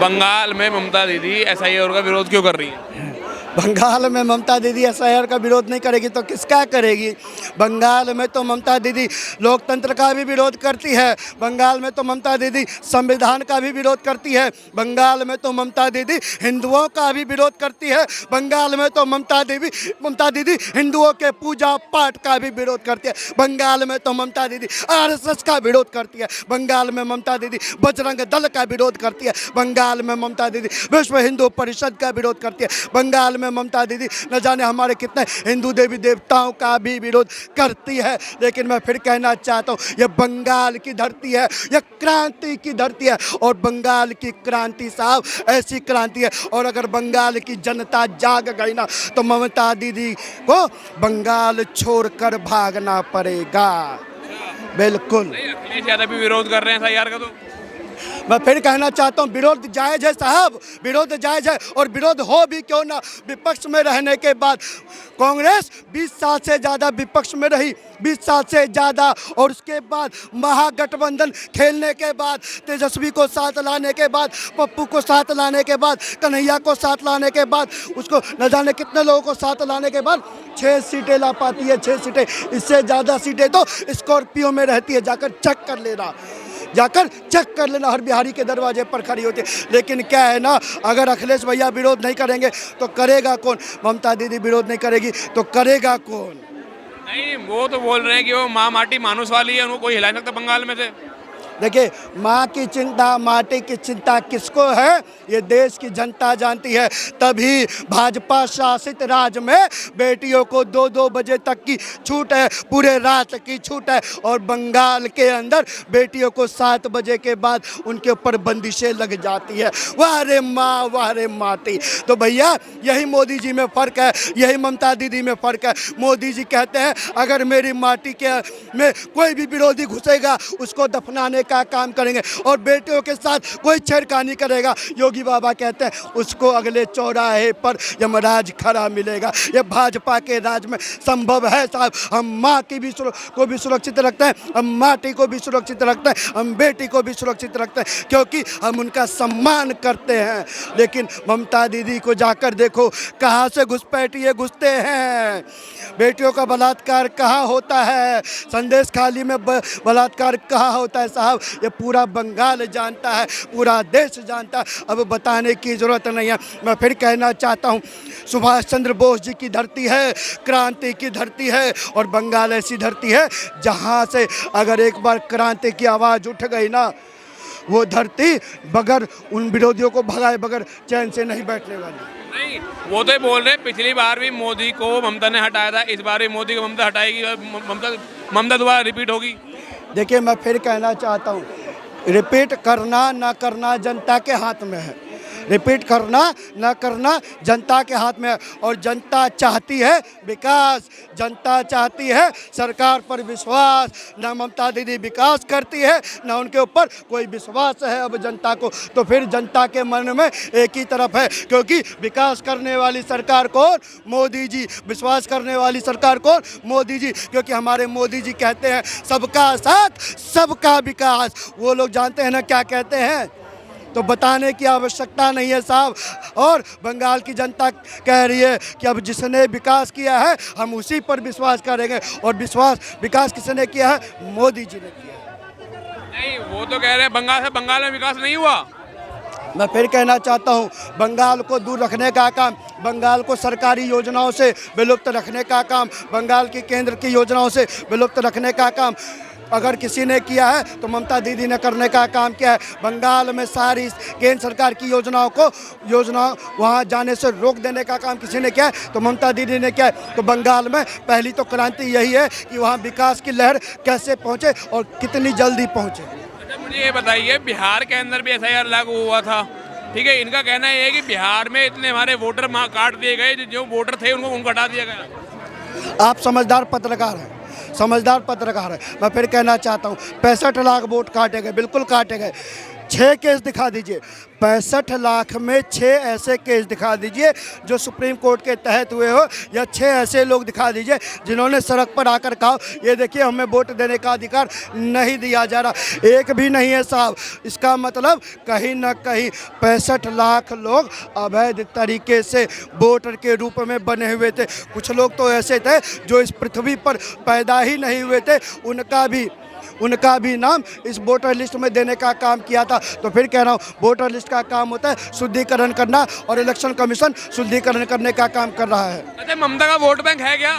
बंगाल में ममता दीदी एसआईआर का विरोध क्यों कर रही है? बंगाल में ममता दीदी एसआईआर का विरोध नहीं करेगी तो किसका करेगी? बंगाल में तो ममता दीदी लोकतंत्र का भी विरोध करती है। बंगाल में तो ममता दीदी संविधान का भी विरोध करती है। बंगाल में तो ममता दीदी हिंदुओं का भी विरोध करती है। बंगाल में तो ममता दीदी हिंदुओं के पूजा पाठ का भी विरोध करती है। बंगाल में तो ममता दीदी आरएसएस का विरोध करती है। बंगाल में ममता दीदी बजरंग दल का विरोध करती है। बंगाल में ममता दीदी विश्व हिंदू परिषद का विरोध करती है। बंगाल में ममता दीदी न जाने हमारे कितने हिंदू देवी देवताओं का भी विरोध करती है। लेकिन मैं फिर कहना चाहता हूँ, ये बंगाल की धरती है, ये क्रांति की धरती है। और बंगाल की क्रांति साहब ऐसी क्रांति है, और अगर बंगाल की जनता जाग गई ना तो ममता दीदी को बंगाल छोड़कर भागना पड़ेगा। बिल्कुल। अखिलेश यादव भी विरोध कर रहे हैं एसआईआर का। तो मैं फिर कहना चाहता हूँ, विरोध जायज़ है साहब, विरोध जायज़ है। और विरोध हो भी क्यों ना, विपक्ष में रहने के बाद कांग्रेस 20 साल से ज़्यादा विपक्ष में रही, 20 साल से ज़्यादा। और उसके बाद महागठबंधन खेलने के बाद, तेजस्वी को साथ लाने के बाद, पप्पू को साथ लाने के बाद, कन्हैया को साथ लाने के बाद, उसको न जाने कितने लोगों को साथ लाने के बाद 6 सीटें ला पाती है। 6 सीटें, इससे ज़्यादा सीटें तो स्कॉर्पियो में रहती है। जाकर चेक कर लेना, हर बिहारी के दरवाजे पर खड़ी होती है। लेकिन क्या है ना, अगर अखिलेश भैया विरोध नहीं करेंगे तो करेगा कौन? ममता दीदी विरोध नहीं करेगी तो करेगा कौन? नहीं, वो तो बोल रहे हैं कि वो माँ माटी मानुस वाली है, उनको कोई हिला नहीं सकता बंगाल में से। देखिए, माँ की चिंता, माटी की चिंता किसको है, ये देश की जनता जानती है। तभी भाजपा शासित राज्य में बेटियों को 2-2 बजे तक की छूट है, पूरे रात की छूट है। और बंगाल के अंदर बेटियों को 7 बजे के बाद उनके ऊपर बंदिशें लग जाती है। वाह रे माँ, वाह रे माटी। तो भैया यही मोदी जी में फ़र्क है, यही ममता दीदी में फ़र्क है। मोदी जी कहते हैं अगर मेरी माटी के में कोई भी विरोधी घुसेगा उसको दफनाने का काम करेंगे, और बेटियों के साथ कोई छेड़खानी करेगा, योगी बाबा कहते हैं उसको अगले चौराहे पर यमराज खड़ा मिलेगा। ये भाजपा के राज में संभव है साहब। हम माँ की भी को भी सुरक्षित रखते हैं, हम माटी को भी सुरक्षित रखते हैं, हम बेटी को भी सुरक्षित रखते हैं, क्योंकि हम उनका सम्मान करते हैं। लेकिन ममता दीदी को जाकर देखो कहाँ से घुसपैठिए घुसते हैं। बेटियों का बलात्कार कहाँ होता है, संदेश खाली में बलात्कार कहाँ होता है साहब, ये पूरा बंगाल जानता है, पूरा देश जानता है। अब बताने की ज़रूरत नहीं है। मैं फिर कहना चाहता हूँ, सुभाष चंद्र बोस जी की धरती है, क्रांति की धरती है। और बंगाल ऐसी धरती है जहाँ से अगर एक बार क्रांति की आवाज़ उठ गई ना, वो धरती बगैर उन विरोधियों को भगाए बगैर चैन से नहीं बैठने वाली। नहीं, वो तो बोल रहे पिछली बार भी मोदी को ममता ने हटाया था, इस बार भी मोदी को ममता हटाएगी और ममता दोबारा रिपीट होगी। देखिए, मैं फिर कहना चाहता हूँ, रिपीट करना ना करना जनता के हाथ में है। रिपीट करना ना करना जनता के हाथ में है। और जनता चाहती है विकास, जनता चाहती है सरकार पर विश्वास। ना ममता दीदी विकास करती है, ना उनके ऊपर कोई विश्वास है अब जनता को। तो फिर जनता के मन में एक ही तरफ है, क्योंकि विकास करने वाली सरकार कौन? मोदी जी। विश्वास करने वाली सरकार कौन? मोदी जी। क्योंकि हमारे मोदी जी कहते हैं सबका साथ सबका विकास। वो लोग जानते हैं ना क्या कहते हैं, तो बताने की आवश्यकता नहीं है साहब। और बंगाल की जनता कह रही है कि अब जिसने विकास किया है हम उसी पर विश्वास करेंगे। और विकास किसने किया है? मोदी जी ने किया है। नहीं, वो तो कह रहे हैं बंगाल में विकास नहीं हुआ। मैं फिर कहना चाहता हूँ, बंगाल को दूर रखने का काम, बंगाल को सरकारी योजनाओं से विलुप्त रखने का काम, बंगाल की केंद्र की योजनाओं से विलुप्त रखने का काम अगर किसी ने किया है तो ममता दीदी ने करने का काम किया है। बंगाल में सारी केंद्र सरकार की योजना वहाँ जाने से रोक देने का काम किसी ने किया है तो ममता दीदी ने किया है। तो बंगाल में पहली तो क्रांति यही है कि वहाँ विकास की लहर कैसे पहुँचे और कितनी जल्दी पहुँचे। अच्छा, मुझे ये बताइए, बिहार के अंदर भी एसआईआर लागू हुआ था, ठीक है। इनका कहना ये है कि बिहार में इतने हमारे वोटर काट दिए गए, जो वोटर थे उनको हटा दिया गया। आप समझदार पत्रकार हैं, समझदार पत्रकार है। मैं फिर कहना चाहता हूँ 65 लाख वोट काटे गए, बिल्कुल काटे गए। 6 केस दिखा दीजिए, 65 लाख में 6 ऐसे केस दिखा दीजिए जो सुप्रीम कोर्ट के तहत हुए हो, या 6 ऐसे लोग दिखा दीजिए जिन्होंने सड़क पर आकर कहा ये देखिए हमें वोट देने का अधिकार नहीं दिया जा रहा। एक भी नहीं है साहब। इसका मतलब कहीं ना कहीं 65 लाख लोग अवैध तरीके से वोटर के रूप में बने हुए थे। कुछ लोग तो ऐसे थे जो इस पृथ्वी पर पैदा ही नहीं हुए थे, उनका भी नाम इस वोटर लिस्ट में देने का काम किया था। तो फिर कह रहा हूँ, वोटर लिस्ट का काम होता है शुद्धिकरण करना, और इलेक्शन कमीशन शुद्धिकरण करने का काम कर रहा है। अच्छा, ममता का वोट बैंक है क्या?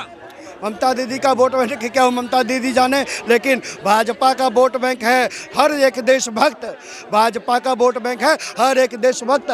ममता दीदी का वोट बैंक क्या हो, ममता दीदी जाने, लेकिन भाजपा का वोट बैंक है हर एक देशभक्त। भाजपा का वोट बैंक है हर एक देशभक्त।